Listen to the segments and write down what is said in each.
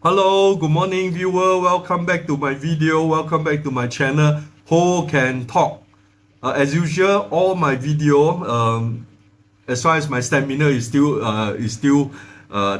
Hello, good morning viewer. Welcome back to my video. Welcome back to my channel, Hocantalk. As usual, all my video, as far as my stamina is still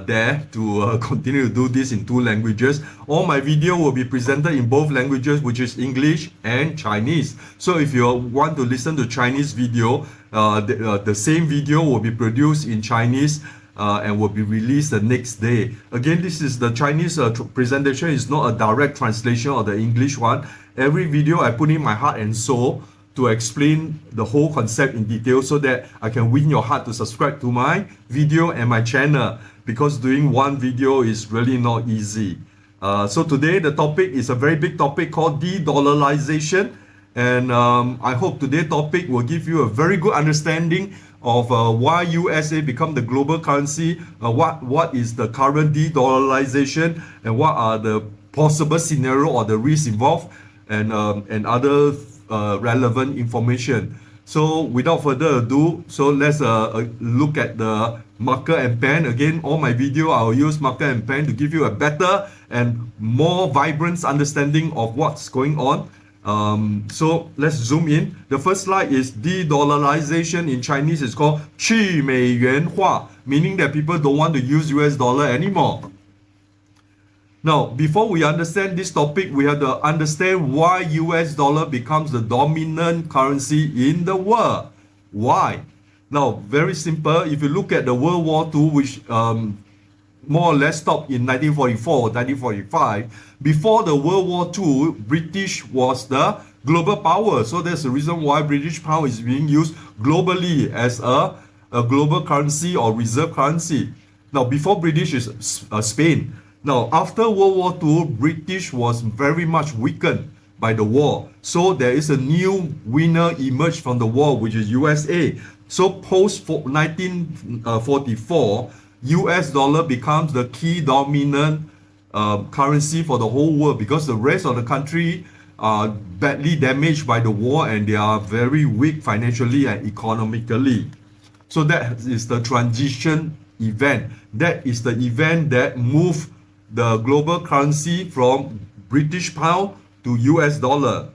there to continue to do this in two languages. All my video will be presented in both languages, which is English and Chinese. So if you want to listen to Chinese video, the same video will be produced in Chinese and will be released the next day. Again, this is the Chinese presentation. It's not a direct translation of the English one. Every video I put in my heart and soul to explain the whole concept in detail so that I can win your heart to subscribe to my video and my channel, because doing one video is really not easy. So today the topic is a very big topic called de-dollarization, and I hope today's topic will give you a very good understanding of why USA become the global currency, what is the current de-dollarization, and what are the possible scenario or the risks involved, and other relevant information. So without further ado, so let's look at the marker and pen. Again, all my video I will use marker and pen to give you a better and more vibrant understanding of what's going on. So let's zoom in. The first slide is de-dollarization. In Chinese it's called 去美元化, meaning that people don't want to use US dollar anymore. Now, before we understand this topic, we have to understand why US dollar becomes the dominant currency in the world. Why? Now, very simple. If you look at the World War II, which more or less stopped in 1944, 1945. Before the World War II, British was the global power. So that's the reason why British pound is being used globally as a global currency or reserve currency. Now, before British is Spain. Now, after World War II, British was very much weakened by the war. So there is a new winner emerged from the war, which is USA. So post 1944, US dollar becomes the key dominant currency for the whole world, because the rest of the country are badly damaged by the war and they are very weak financially and economically. So that is the transition event. That is the event that moved the global currency from British pound to US dollar.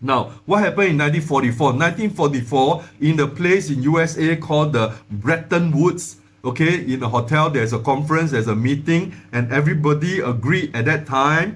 Now, what happened in 1944? 1944, in the place in USA called the Bretton Woods, okay, in a hotel, there's a conference, there's a meeting, and everybody agreed at that time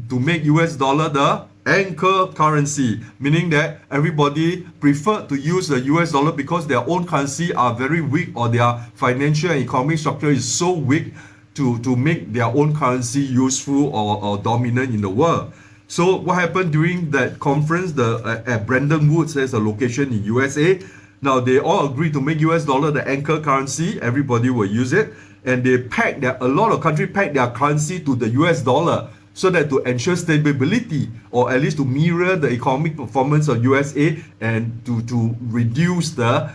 to make US dollar the anchor currency, meaning that everybody preferred to use the US dollar because their own currency are very weak, or their financial and economic structure is so weak to make their own currency useful or dominant in the world. So what happened during that conference, at Bretton Woods, there's a location in USA. Now they all agreed to make US dollar the anchor currency. Everybody will use it, and they pegged a lot of countries pegged their currency to the US dollar, so that to ensure stability, or at least to mirror the economic performance of USA, and to reduce the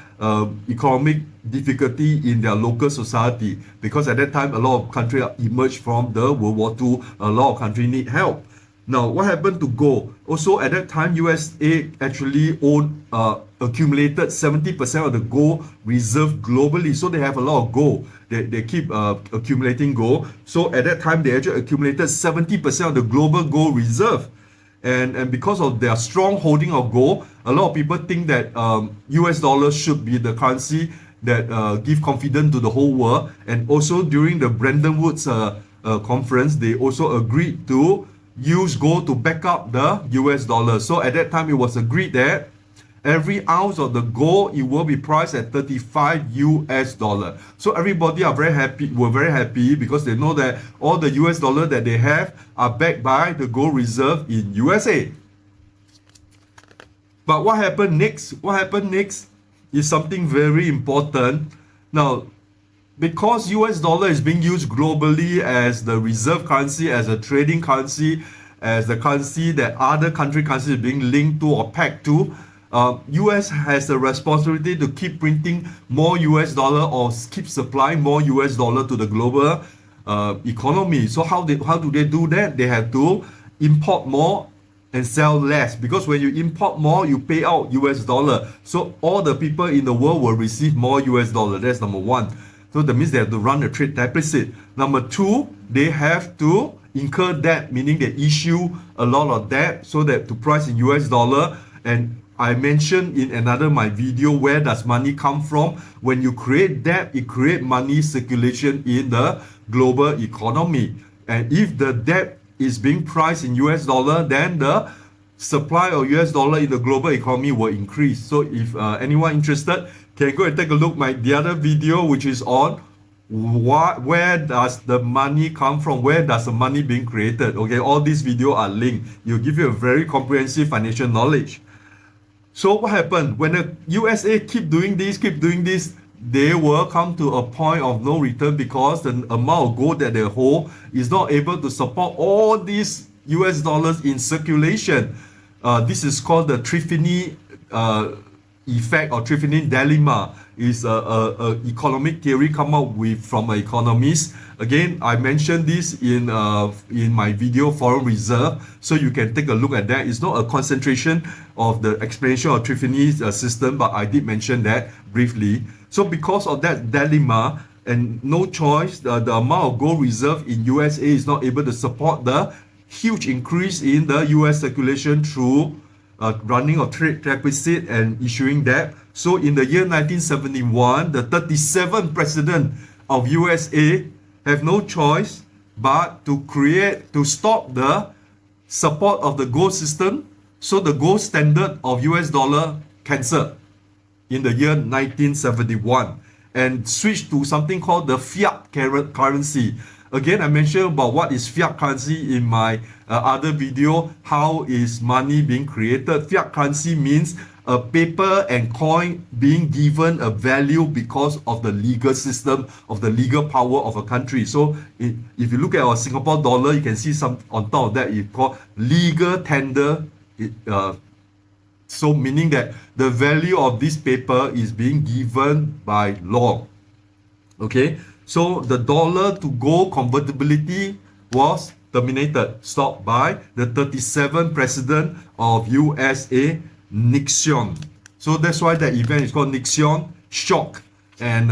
economic difficulty in their local society, because at that time a lot of countries emerged from the World War II. A lot of countries need help. Now, what happened to gold? Also, at that time, USA actually accumulated 70% of the gold reserve globally. So they have a lot of gold. They keep accumulating gold. So at that time, they actually accumulated 70% of the global gold reserve. And because of their strong holding of gold, a lot of people think that US dollar should be the currency that give confidence to the whole world. And also during the Bretton Woods conference, they also agreed to use gold to back up the US dollar. So at that time, it was agreed that every ounce of the gold, it will be priced at 35 US dollar. So everybody are very happy, were very happy, because they know that all the US dollar that they have are backed by the gold reserve in USA. But what happened next? What happened next is something very important. Now, because US dollar is being used globally as the reserve currency, as a trading currency, as the currency that other country currencies is being linked to or pegged to, US has a responsibility to keep printing more US dollar, or keep supplying more US dollar to the global economy. So how do they do that? They have to import more and sell less, because when you import more, you pay out US dollar. So all the people in the world will receive more US dollar. That's number one. So that means they have to run a trade deficit. Number two, they have to incur debt, meaning they issue a lot of debt so that to price in US dollar. And I mentioned in another my video, where does money come from? When you create debt, it create money circulation in the global economy. And if the debt is being priced in US dollar, then the supply of US dollar in the global economy will increase. So if anyone interested, can go and take a look the other video, which is on where does the money come from, where does the money being created. Okay, all these videos are linked. It'll give you a very comprehensive financial knowledge. So what happened when the USA keep doing this, they will come to a point of no return, because the amount of gold that they hold is not able to support all these US dollars in circulation. This is called the Triffini effect, or Triffini dilemma. Is a economic theory come up with from an economist. Again, I mentioned this in my video foreign reserve, so you can take a look at that. It's not a concentration of the explanation of Triffini system, but I did mention that briefly. So because of that dilemma and no choice, the amount of gold reserve in USA is not able to support the huge increase in the US circulation through running of trade deficit and issuing debt. So in the year 1971, the 37th president of USA have no choice but to stop the support of the gold system. So the gold standard of US dollar cancelled in the year 1971 and switched to something called the fiat currency. Again, I mentioned about what is fiat currency in my other video, how is money being created. Fiat currency means a paper and coin being given a value because of the legal system, of the legal power of a country. So if you look at our Singapore dollar, you can see some on top of that, it's called legal tender. So meaning that the value of this paper is being given by law. Okay, so the dollar to gold convertibility was terminated, stopped by the 37th president of USA, Nixon. So that's why that event is called Nixon shock, and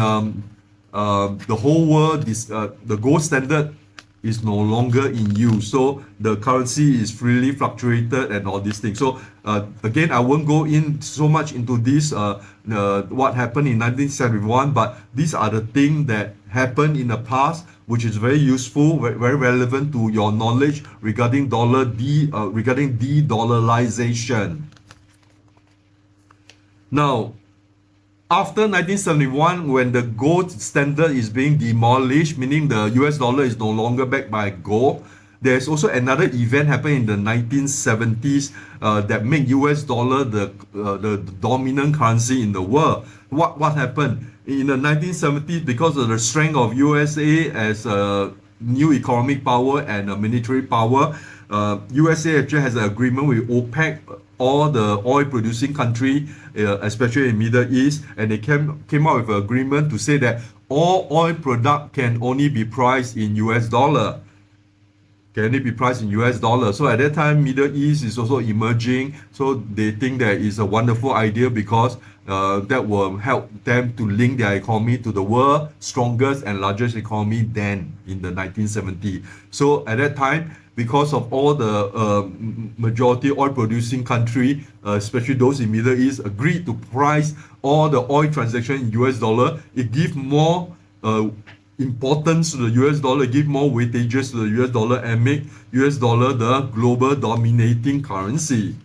the whole world, the gold standard is no longer in use. So the currency is freely fluctuated and all these things. So again, I won't go in so much into this, what happened in 1971, but these are the things that happened in the past, which is very useful, very relevant to your knowledge regarding regarding de-dollarization. Now, after 1971, when the gold standard is being demolished, meaning the US dollar is no longer backed by gold, there's also another event happening in the 1970s that made US dollar the dominant currency in the world. What happened? In the 1970s, because of the strength of USA as a new economic power and a military power, USA actually has an agreement with OPEC, all the oil producing country, especially in Middle East, and they came out with an agreement to say that all oil product can only be priced in US dollar. Can only be priced in US dollar. So at that time, Middle East is also emerging. So they think that is a wonderful idea, because that will help them to link their economy to the world's strongest and largest economy then in the 1970s. So at that time, because of all the majority oil producing country, especially those in Middle East, agreed to price all the oil transactions in US dollar, it gives more importance to the US dollar, give more weightages to the US dollar, and make US dollar the global dominating currency.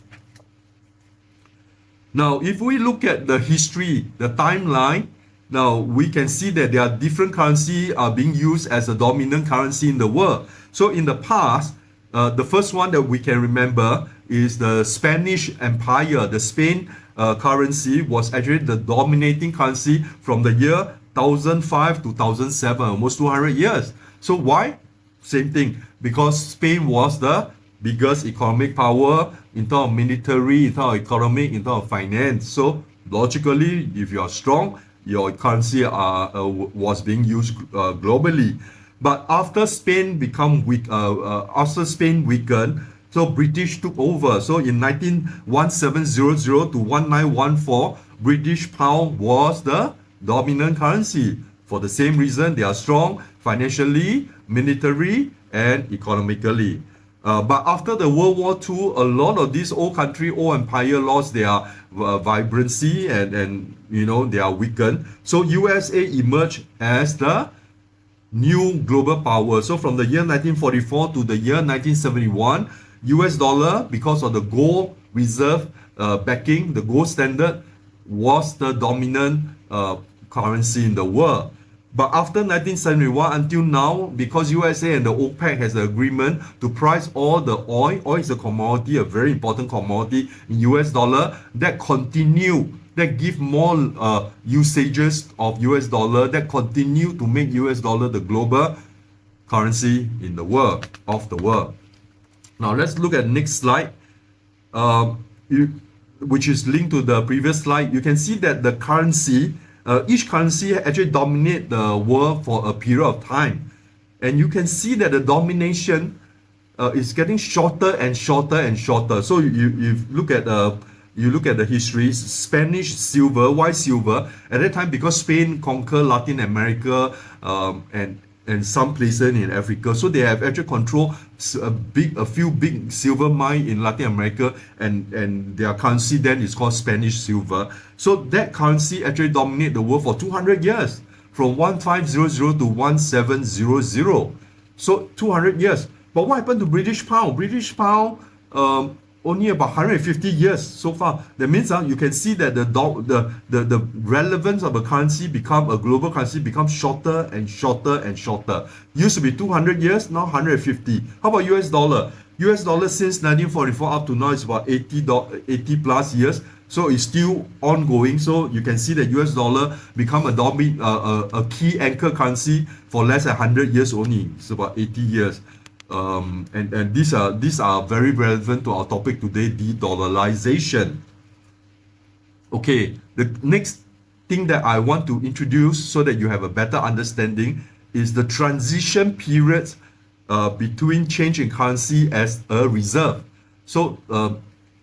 Now, if we look at the history, the timeline, now we can see that there are different currencies are being used as a dominant currency in the world. So in the past, the first one that we can remember is the Spanish Empire. The Spain currency was actually the dominating currency from the year 1005 to 2007, almost 200 years. So why? Same thing, because Spain was the biggest economic power in terms of military, in terms of economic, in terms of finance. So logically, if you are strong, your currency was being used globally. But after Spain become weak, after Spain weakened, so British took over. So in 1700 to 1914, British pound was the dominant currency. For the same reason, they are strong financially, military, and economically. But after the World War II, a lot of these old country, old empire lost their vibrancy and they are weakened. So USA emerged as the new global power. So from the year 1944 to the year 1971, US dollar, because of the gold reserve backing, the gold standard was the dominant currency in the world. But after 1971 until now, because USA and the OPEC has an agreement to price all the oil is a commodity, a very important commodity in US dollar, that continue, that give more usages of US dollar, that continue to make US dollar the global currency in the world, of the world. Now let's look at the next slide, which is linked to the previous slide. You can see that the currency, each currency actually dominate the world for a period of time. And you can see that the domination is getting shorter and shorter and shorter. So you look at the history. Spanish silver. Why silver? At that time, because Spain conquered Latin America and some places in Africa, so they have actually controlled a few big silver mine in Latin America, and their currency then is called Spanish silver. So that currency actually dominated the world for 200 years, from 1500 to 1700. So 200 years. But what happened to British pound? British pound only about 150 years so far. That means you can see that the relevance of a currency become a global currency becomes shorter and shorter and shorter. Used to be 200 years, now 150. How about US dollar? US dollar since 1944 up to now is about 80 plus years. So it's still ongoing. So you can see that US dollar become a key anchor currency for less than 100 years only. It's about 80 years. And these are very relevant to our topic today, de-dollarization. Okay, the next thing that I want to introduce so that you have a better understanding is the transition periods between change in currency as a reserve. So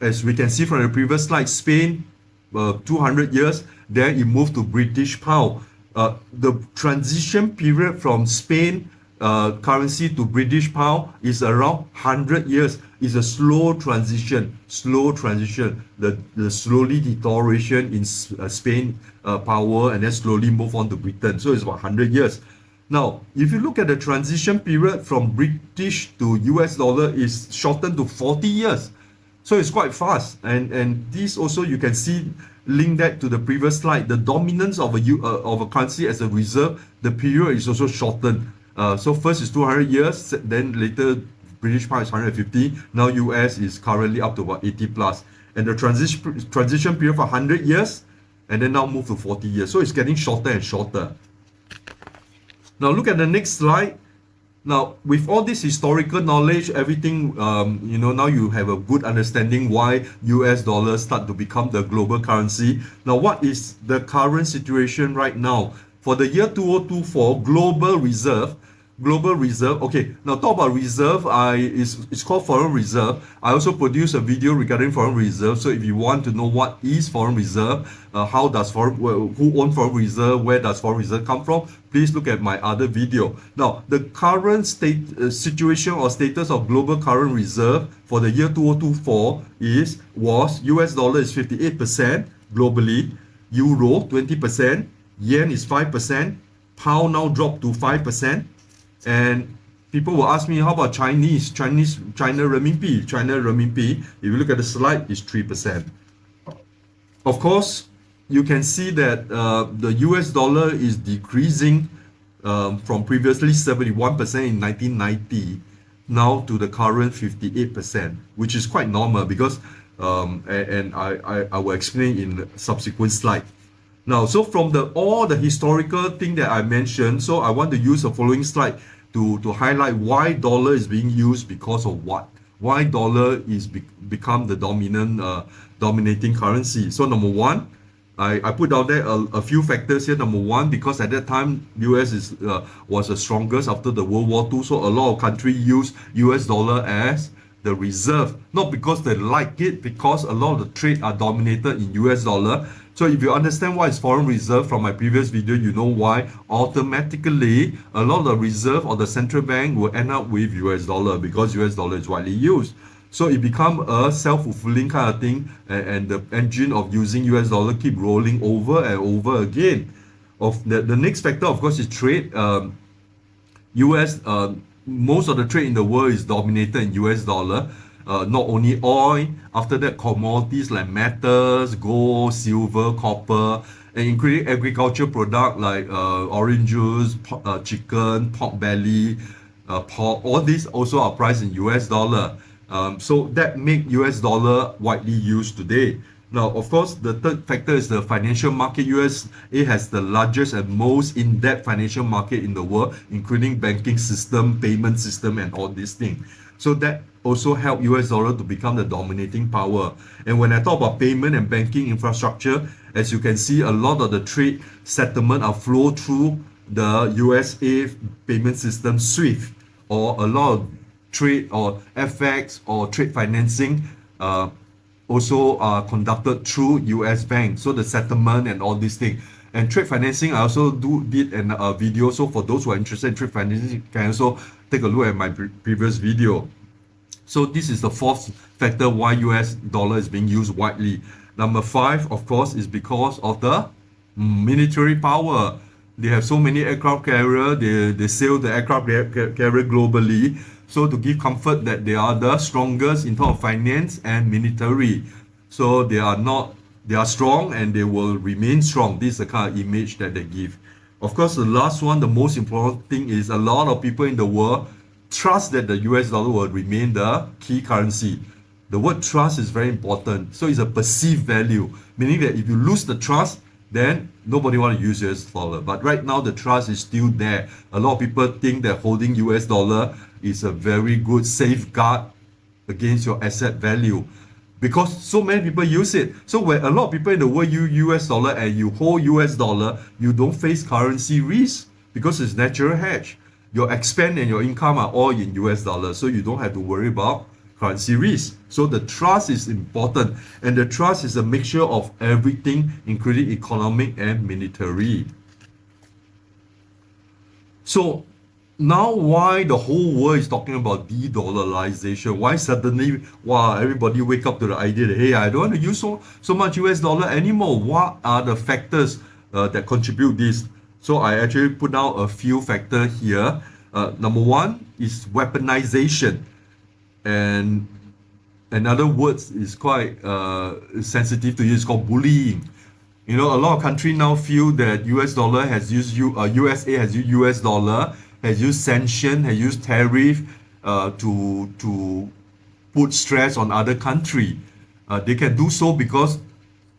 as we can see from the previous slide, Spain 200 years, then it moved to British pound. The transition period from Spain currency to British pound is around 100 years. It's a slow transition. The slowly deterioration in Spain power, and then slowly move on to Britain. So it's about 100 years. Now, if you look at the transition period from British to US dollar, is shortened to 40 years. So it's quite fast. And this also you can see, link that to the previous slide. The dominance of a currency as a reserve, the period is also shortened. So first is 200 years, then later British pound is 150. Now US is currently up to about 80 plus. And the transition period for 100 years, and then now move to 40 years. So it's getting shorter and shorter. Now look at the next slide. Now with all this historical knowledge, everything, now you have a good understanding why US dollars start to become the global currency. Now what is the current situation right now? For the year 2024, global reserve, okay, now talk about reserve, it's called foreign reserve. I also produced a video regarding foreign reserve. So if you want to know what is foreign reserve, who owns foreign reserve, where does foreign reserve come from, please look at my other video. Now, the current situation or status of global current reserve for the year 2024 was US dollar is 58% globally, euro 20%, yen is 5%, pound now dropped to 5%, and people will ask me, how about China renminbi? China renminbi, if you look at the slide, is 3%. Of course, you can see that the US dollar is decreasing from previously 71% in 1990 now to the current 58%, which is quite normal because I will explain in subsequent slide. Now, so from all the historical thing that I mentioned, so I want to use the following slide to highlight why dollar is being used, because of what? Why dollar is become the dominating currency. So number one, I put down there a few factors here. Number one, because at that time US was the strongest after the World War II, so a lot of countries use US dollar as the reserve, not because they like it, because a lot of the trade are dominated in US dollar. So if you understand what is foreign reserve from my previous video, you know why automatically a lot of the reserve or the central bank will end up with US dollar, because US dollar is widely used. So it become a self-fulfilling kind of thing, and the engine of using US dollar keep rolling over and over again. Of the next factor, of course, is trade. US, most of the trade in the world is dominated in US dollar. Not only oil, after that commodities like metals, gold, silver, copper, and including agriculture product like orange juice, chicken, pork belly, pork. All these also are priced in US dollar. So that make US dollar widely used today. Now, of course, the third factor is the financial market. USA has the largest and most in-depth financial market in the world, including banking system, payment system, and all these things. So that also helped US dollar to become the dominating power. And when I talk about payment and banking infrastructure, as you can see, a lot of the trade settlement are flow through the USA payment system SWIFT, or a lot of trade or FX or trade financing also conducted through US bank. So the settlement and all these things. And trade financing, I also did a video. So for those who are interested in trade financing, you can also take a look at my previous video. So this is the fourth factor why US dollar is being used widely. Number 5, of course, is because of the military power. They have so many aircraft carrier, they sail the aircraft carrier globally. So to give comfort that they are the strongest in terms of finance and military. So they are strong and they will remain strong. This is the kind of image that they give. Of course, the last one, the most important thing is a lot of people in the world trust that the US dollar will remain the key currency. The word trust is very important. So it's a perceived value, meaning that if you lose the trust, then nobody want to use US dollar. But right now, the trust is still there. A lot of people think that holding US dollar is a very good safeguard against your asset value, because so many people use it. So when a lot of people in the world use US dollar and you hold US dollar, you don't face currency risk because it's natural hedge. Your expense and your income are all in US dollar, so you don't have to worry about currency risk. So the trust is important, and the trust is a mixture of everything, including economic and military. So now why the whole world is talking about de-dollarization? Why suddenly, wow, everybody wake up to the idea that, hey, I don't want to use so much US dollar anymore. What are the factors that contribute this? So I actually put out a few factors here. Number 1 is weaponization. And another word is quite sensitive to use, called bullying. You know, a lot of countries now feel that US dollar has used USA has used US dollar, has used sanction, has used tariff to put stress on other country. They can do so because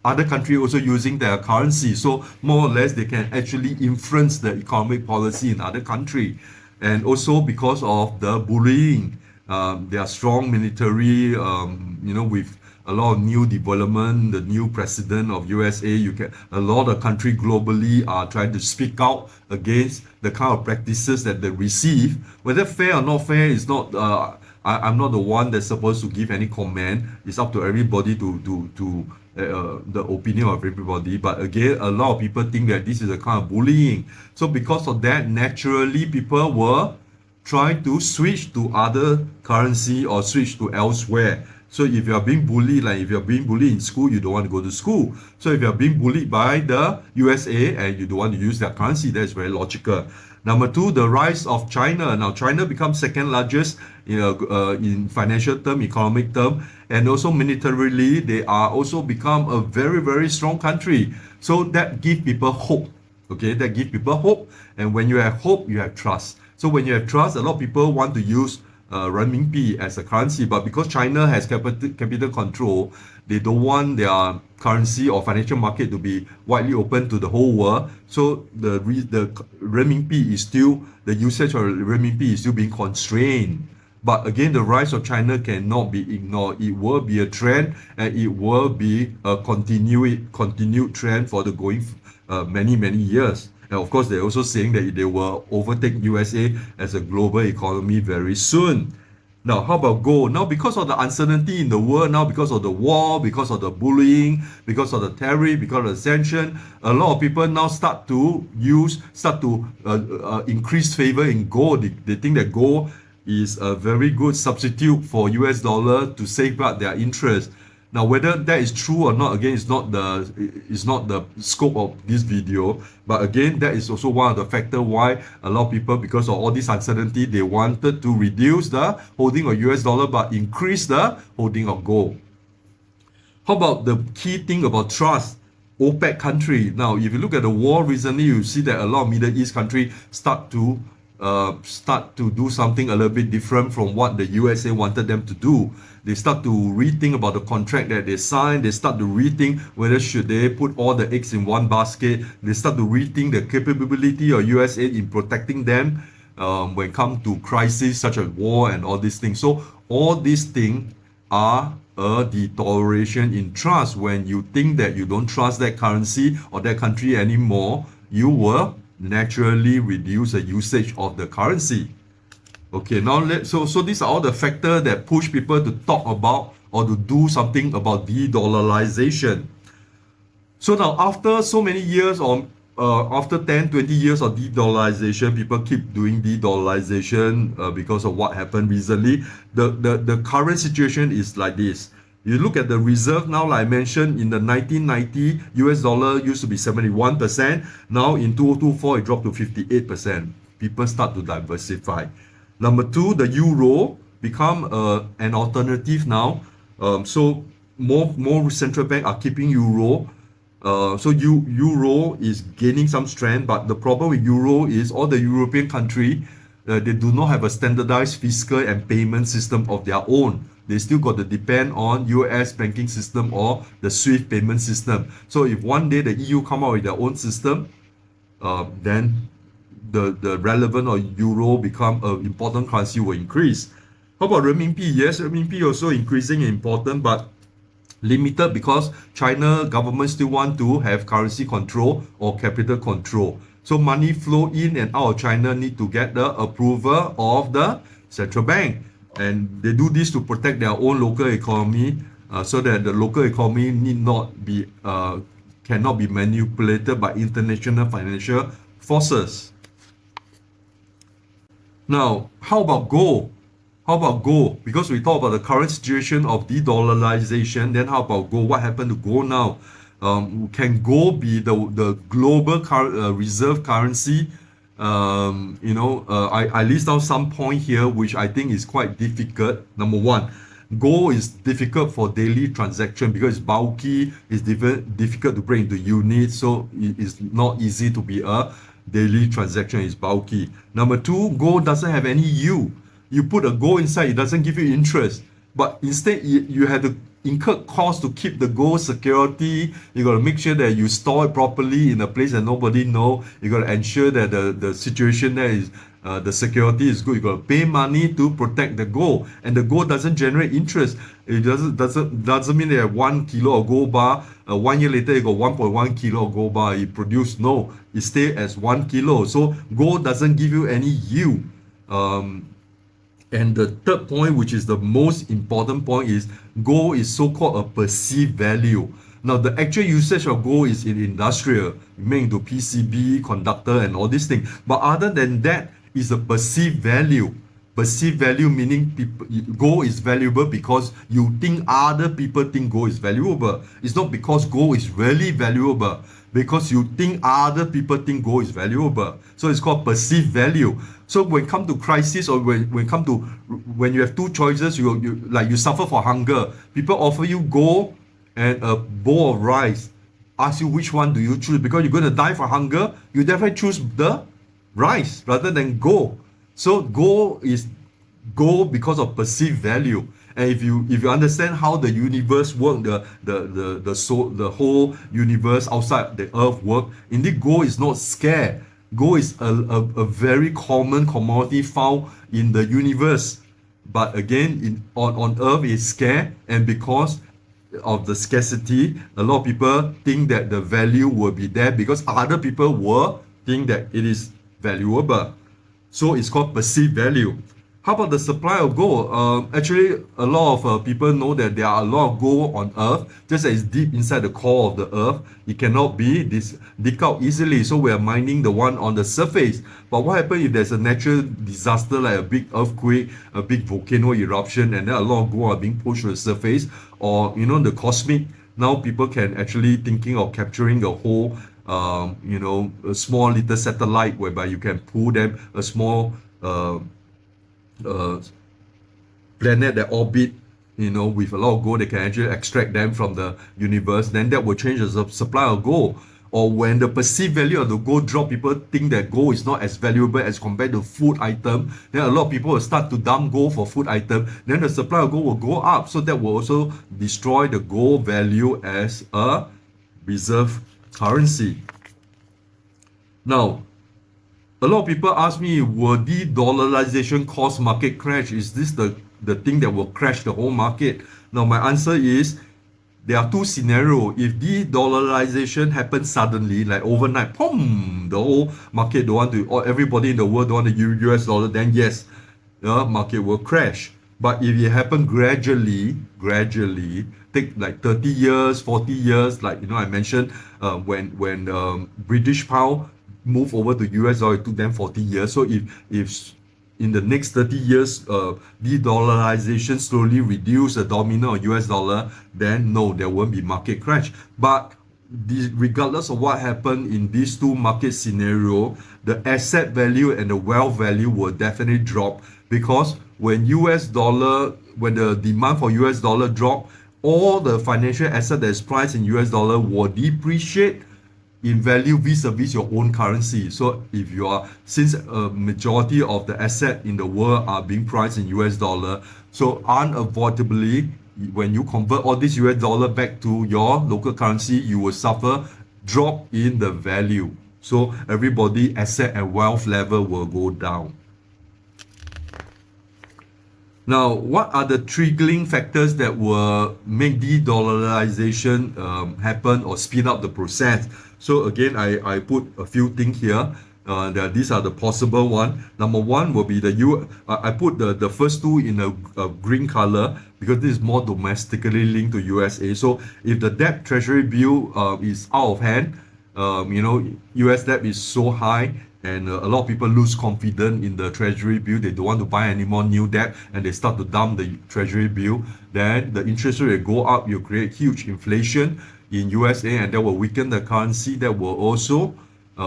other country also using their currency. So more or less they can actually influence the economic policy in other country. And also because of the bullying. They are strong military, with a lot of new development, the new president of USA, a lot of countries globally are trying to speak out against the kind of practices that they receive. Whether fair or not fair is not, I'm not the one that's supposed to give any comment. It's up to everybody to the opinion of everybody. But again, a lot of people think that this is a kind of bullying. So because of that, naturally people were trying to switch to other currency or switch to elsewhere. So if you are being bullied, like if you're being bullied in school, you don't want to go to school. So if you're being bullied by the USA and you don't want to use that currency, that's very logical. Number 2, the rise of China. Now China becomes second largest in financial term, economic term, and also militarily, they are also become a very, very strong country. So that gives people hope. Okay, that gives people hope. And when you have hope, you have trust. So when you have trust, a lot of people want to use renminbi as a currency, but because China has capital control, they don't want their currency or financial market to be widely open to the whole world. So the renminbi is still, the usage of renminbi is still being constrained. But again, the rise of China cannot be ignored. It will be a trend, and it will be a continued trend for the going many years. And of course, they're also saying that they will overtake USA as a global economy very soon. Now, how about gold? Now, because of the uncertainty in the world, now because of the war, because of the bullying, because of the tariff, because of the sanction, a lot of people now start to increase favor in gold. They think that gold is a very good substitute for US dollar to safeguard their interest. Now, whether that is true or not, again, it's not the scope of this video. But again, that is also one of the factors why a lot of people, because of all this uncertainty, they wanted to reduce the holding of US dollar but increase the holding of gold. How about the key thing about trust? OPEC country. Now, if you look at the war recently, you see that a lot of Middle East countries start to do something a little bit different from what the USA wanted them to do. They start to rethink about the contract that they signed. They start to rethink whether should they put all the eggs in one basket. They start to rethink the capability of USA in protecting them when it comes to crises such as war and all these things. So all these things are a deterioration in trust. When you think that you don't trust that currency or that country anymore, you will naturally reduce the usage of the currency. Okay, now so these are all the factors that push people to talk about or to do something about de-dollarization. So now after so many years or after 10, 20 years of de-dollarization, people keep doing de-dollarization because of what happened recently. The current situation is like this. You look at the reserve now, like I mentioned, in the 1990, US dollar used to be 71%. Now in 2024, it dropped to 58%. People start to diversify. Number two, the euro become an alternative now. So more central bank are keeping euro. So euro is gaining some strength, but the problem with euro is all the European country, they do not have a standardized fiscal and payment system of their own. They still got to depend on US banking system or the SWIFT payment system. So if one day the EU come out with their own system, then the relevant or euro become an important currency will increase. How about renminbi? Yes, renminbi also increasing in importance, but limited because China government still want to have currency control or capital control. So money flow in and out of China need to get the approval of the central bank. And they do this to protect their own local economy so that the local economy cannot be manipulated by international financial forces. Now, how about gold? How about gold? Because we talk about the current situation of de-dollarization, then how about gold? What happened to gold now? Can gold be the global reserve currency? I list down some point here which I think is quite difficult. Number one, gold is difficult for daily transaction because it's bulky, it's difficult to break into units, so it's not easy to be a daily transaction, is bulky. Number two, gold doesn't have any yield. You put a gold inside, it doesn't give you interest, but instead you have to incur cost to keep the gold security. You got to make sure that you store it properly in a place that nobody know. You got to ensure that the situation there is the security is good. You got to pay money to protect the gold, and the gold doesn't generate interest. It doesn't mean that 1 kilo of gold bar 1 year later you got 1.1 kilo of gold bar it produced. No, it stay as 1 kilo. So gold doesn't give you any yield. And the third point, which is the most important point, is gold is so-called a perceived value. Now, the actual usage of gold is in industrial, made into PCB, conductor, and all these things. But other than that, is a perceived value. Perceived value meaning gold is valuable because you think other people think gold is valuable. It's not because gold is really valuable, because you think other people think gold is valuable. So it's called perceived value. So when come to crisis, or when you have two choices, you suffer for hunger, people offer you gold and a bowl of rice, ask you which one do you choose, because you're going to die for hunger, you definitely choose the rice rather than gold. So gold is gold because of perceived value. And if you understand how the universe works, the whole universe outside the earth work, indeed gold is not scarce. Gold is a very common commodity found in the universe. But again, on earth it's scarce, and because of the scarcity, a lot of people think that the value will be there because other people will think that it is valuable. So it's called perceived value. How about the supply of gold? Actually, a lot of people know that there are a lot of gold on Earth, just as it's deep inside the core of the Earth. It cannot be dig out easily, so we are mining the one on the surface. But what happens if there's a natural disaster like a big earthquake, a big volcano eruption, and then a lot of gold are being pushed to the surface, or the cosmic? Now people can actually thinking of capturing a whole, a small little satellite whereby you can pull them a small. Uh, Planet that orbit, with a lot of gold, they can actually extract them from the universe. Then that will change the supply of gold. Or when the perceived value of the gold drop, people think that gold is not as valuable as compared to food item. Then a lot of people will start to dump gold for food item. Then the supply of gold will go up. So that will also destroy the gold value as a reserve currency. Now, a lot of people ask me, will de-dollarization cause market crash? Is this the thing that will crash the whole market? Now, my answer is there are two scenarios. If de-dollarization happens suddenly, like overnight, boom, the whole market don't want to, or everybody in the world don't want to use US dollar, then yes, the market will crash. But if it happen gradually, take like 30 years, 40 years, like I mentioned, when British pound move over to US dollar, it took them 40 years. So if in the next 30 years, de-dollarization slowly reduce the dominance of US dollar, then no, there won't be market crash. But regardless of what happened in these two market scenario, the asset value and the wealth value will definitely drop, because when the demand for US dollar drop, all the financial asset that is priced in US dollar will depreciate in value vis-a-vis your own currency. So if you are, since a majority of the asset in the world are being priced in US dollar, so unavoidably, when you convert all this US dollar back to your local currency, you will suffer drop in the value. So everybody asset and wealth level will go down. Now, what are the triggering factors that will make de-dollarization happen or speed up the process? So again, I put a few things here. These are the possible one. Number one will be I put the first two in a green color because this is more domestically linked to USA. So if the debt treasury bill is out of hand, US debt is so high, and a lot of people lose confidence in the treasury bill. They don't want to buy any more new debt, and they start to dump the treasury bill. Then the interest rate will go up. You create huge inflation in USA, and that will weaken the currency. That will also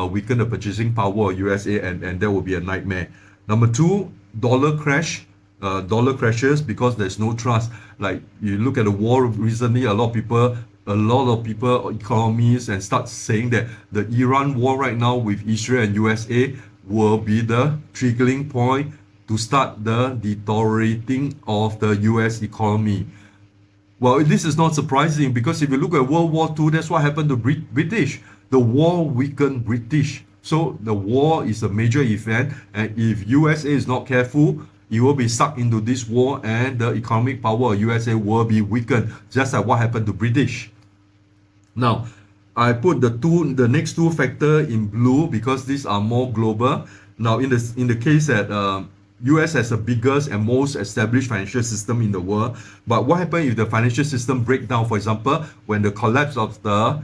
weaken the purchasing power of USA, and that will be a nightmare. Number two, dollar crashes because there's no trust. Like you look at the war recently, a lot of people, economies, and start saying that the Iran war right now with Israel and USA will be the triggering point to start the deteriorating of the US economy. Well, this is not surprising, because if you look at World War II, that's what happened to British. The war weakened British. So the war is a major event, and if USA is not careful, it will be sucked into this war, and the economic power of USA will be weakened, just like what happened to British. Now, I put the next two factor in blue because these are more global. Now, in the case that US has the biggest and most established financial system in the world, but what happens if the financial system break down? For example, when the collapse of the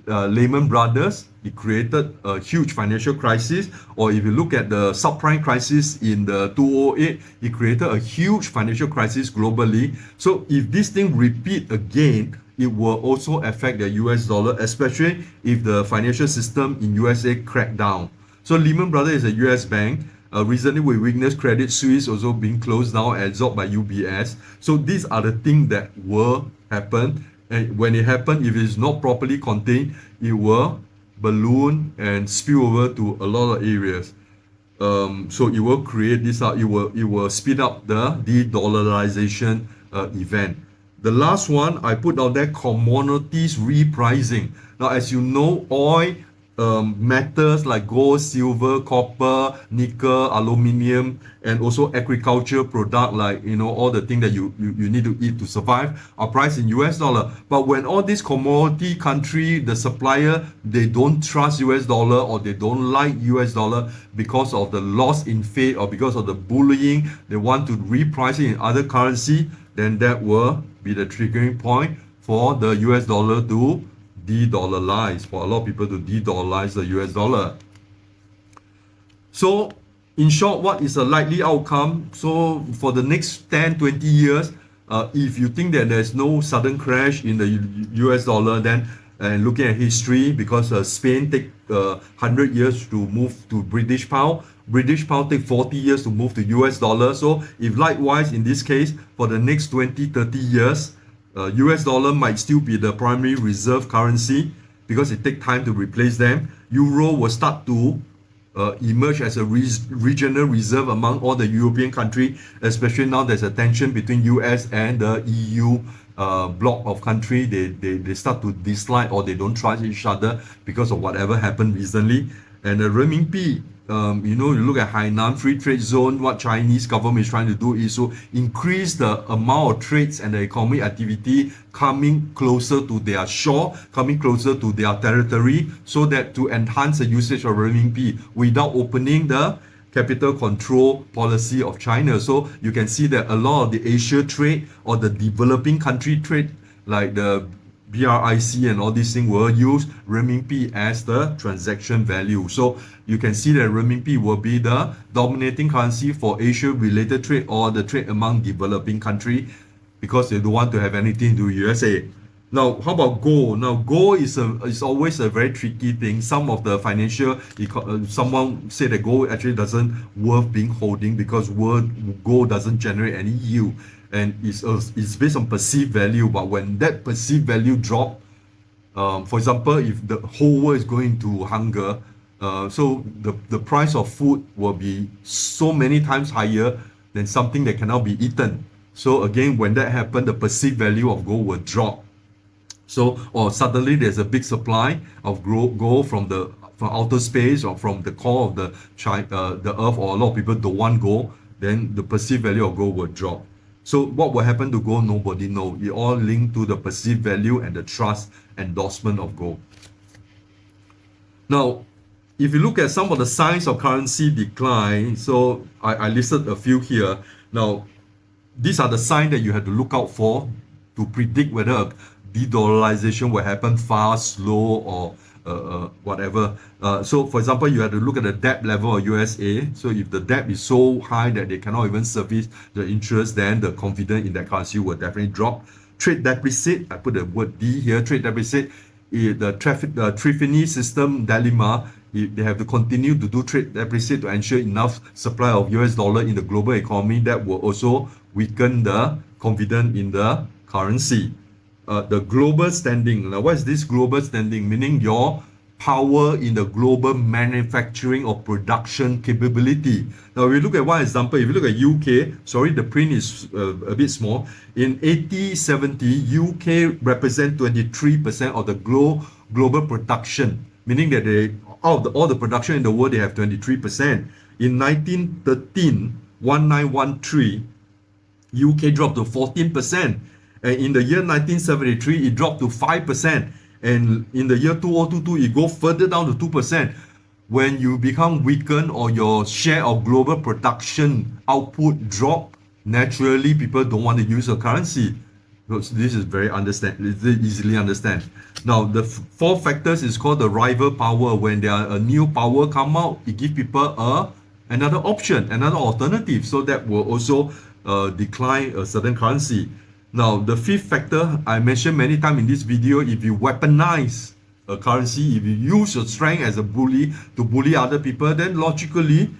Lehman Brothers, it created a huge financial crisis. Or if you look at the subprime crisis in the 2008, it created a huge financial crisis globally. So if this thing repeat again, it will also affect the US dollar, especially if the financial system in USA crack down. So Lehman Brothers is a US bank. Recently we witnessed Credit Suisse also being closed down and absorbed by UBS. So these are the things that will happen. And when it happens, if it's not properly contained, it will balloon and spill over to a lot of areas. So it will create this it will speed up the de-dollarization event. The last one I put down there, commodities repricing. Now, as you know, oil metals like gold, silver, copper, nickel, aluminium, and also agriculture product like all the things that you need to eat to survive are priced in US dollar. But when all these commodity country, the supplier, they don't trust US dollar or they don't like US dollar because of the loss in faith or because of the bullying, they want to reprice it in other currency, then that will be the triggering point for the US dollar to de-dollarize, for a lot of people to de-dollarize the US dollar. So in short, what is a likely outcome? So for the next 10-20 years, if you think that there's no sudden crash in the US dollar, then and looking at history, because Spain take 100 years to move to British pound take 40 years to move to US dollar. So if likewise in this case for the next 20-30 years, US dollar might still be the primary reserve currency because it takes time to replace them. Euro will start to emerge as a regional reserve among all the European countries, especially now there's a tension between US and the EU block of country. They start to dislike or they don't trust each other because of whatever happened recently. And the renminbi, you look at Hainan Free Trade Zone, what Chinese government is trying to do is to increase the amount of trades and the economic activity coming closer to their shore, coming closer to their territory, so that to enhance the usage of renminbi without opening the capital control policy of China. So you can see that a lot of the Asia trade or the developing country trade, like the BRIC and all these things, will use renminbi as the transaction value. So you can see that renminbi will be the dominating currency for Asia related trade or the trade among developing country, because they don't want to have anything to do with USA. Now, how about gold? Now, gold is always a very tricky thing. Some of the financial, someone said that gold actually doesn't worth being holding because gold doesn't generate any yield, and it's based on perceived value. But when that perceived value drop, for example, if the whole world is going to hunger, so the price of food will be so many times higher than something that cannot be eaten. So again, when that happens, the perceived value of gold will drop. So, or suddenly there's a big supply of gold from outer space or from the core of the earth, or a lot of people don't want gold, then the perceived value of gold will drop. So what will happen to gold, nobody knows. It all linked to the perceived value and the trust endorsement of gold. Now, if you look at some of the signs of currency decline, so I listed a few here. Now, these are the signs that you have to look out for to predict whether de-dollarization will happen fast, slow, or whatever. So for example, you have to look at the debt level of USA. So if the debt is so high that they cannot even service the interest, then the confidence in that currency will definitely drop. Trade deficit, I put the word D here, trade deficit, the Triffini system dilemma. They have to continue to do trade deficit to ensure enough supply of US dollar in the global economy. That will also weaken the confidence in the currency. The global standing. Now, what is this global standing? Meaning your power in the global manufacturing or production capability. Now, if we look at one example, if you look at UK, sorry, the print is a bit small. In 1870, UK represent 23% of the global production, meaning that out of all the production in the world, they have 23%. In 1913, UK dropped to 14%. And in the year 1973, it dropped to 5%. And in the year 2022, it goes further down to 2%. When you become weakened or your share of global production output drop, naturally people don't want to use a currency. This is easily understand. Now, the fourth factors is called the rival power. When there are a new power come out, it gives people another option, another alternative. So that will also decline a certain currency. Now, the fifth factor I mentioned many times in this video, if you weaponize a currency, if you use your strength as a bully to bully other people, then logically,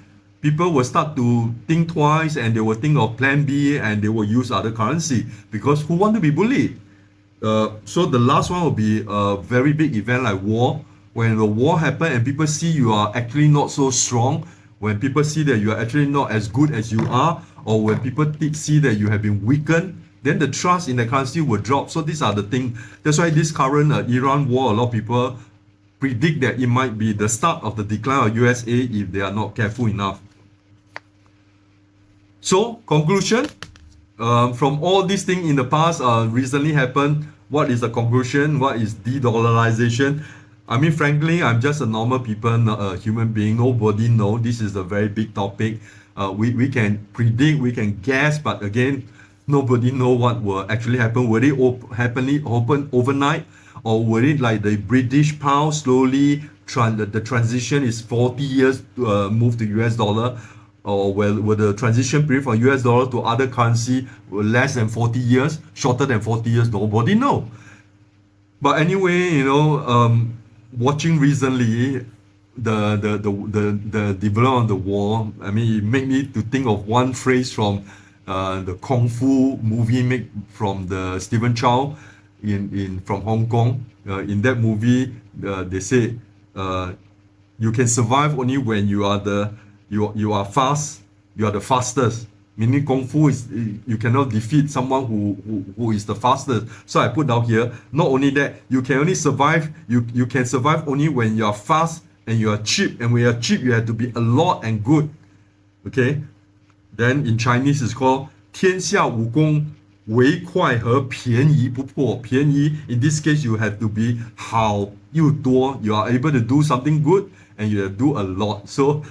people will start to think twice and they will think of plan B and they will use other currency, because who want to be bullied? So the last one will be a very big event like war. When the war happens and people see you are actually not so strong, when people see that you are actually not as good as you are, or when people see that you have been weakened, then the trust in the currency will drop. So these are the things. That's why this current Iran war, a lot of people predict that it might be the start of the decline of USA if they are not careful enough. So, conclusion, from all these things in the past recently happened, what is the conclusion? What is de-dollarization? I mean, frankly, I'm just a normal people, not a human being. Nobody know. This is a very big topic. We can predict, we can guess, but again, nobody know what will actually happen. Will it open overnight, or will it like the British pound slowly? The transition is 40 years to move to US dollar, or will the transition period from US dollar to other currency less than 40 years, shorter than 40 years? Nobody know. But anyway, watching recently the development of the war, I mean, it made me to think of one phrase from the Kung Fu movie made from the Stephen Chow in from Hong Kong. In that movie, they say you can survive only when you are fast, you are the fastest. Meaning Kung Fu is, you cannot defeat someone who is the fastest. So I put down here, not only that, you can only survive, you can survive only when you are fast and you are cheap. And when you are cheap, you have to be a lot and good. Okay? Then in Chinese it's called 天下武功唯快和便宜不破。便宜 in this case you have to be 好又多. You are able to do something good and you have to do a lot. So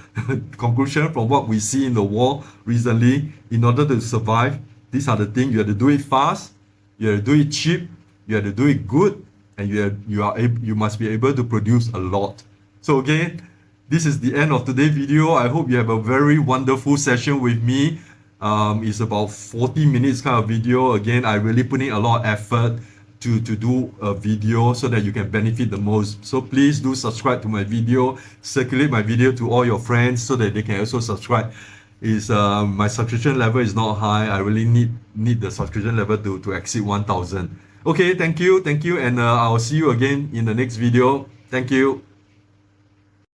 conclusion from what we see in the war recently, in order to survive, these are the things. You have to do it fast, you have to do it cheap, you have to do it good, and you must be able to produce a lot. So again, this is the end of today's video. I hope you have a very wonderful session with me. It's about 40 minutes kind of video. Again, I really put in a lot of effort to do a video so that you can benefit the most. So please do subscribe to my video, circulate my video to all your friends so that they can also subscribe. My subscription level is not high. I really need the subscription level to exceed 1,000. Okay, thank you, and I'll see you again in the next video. Thank you.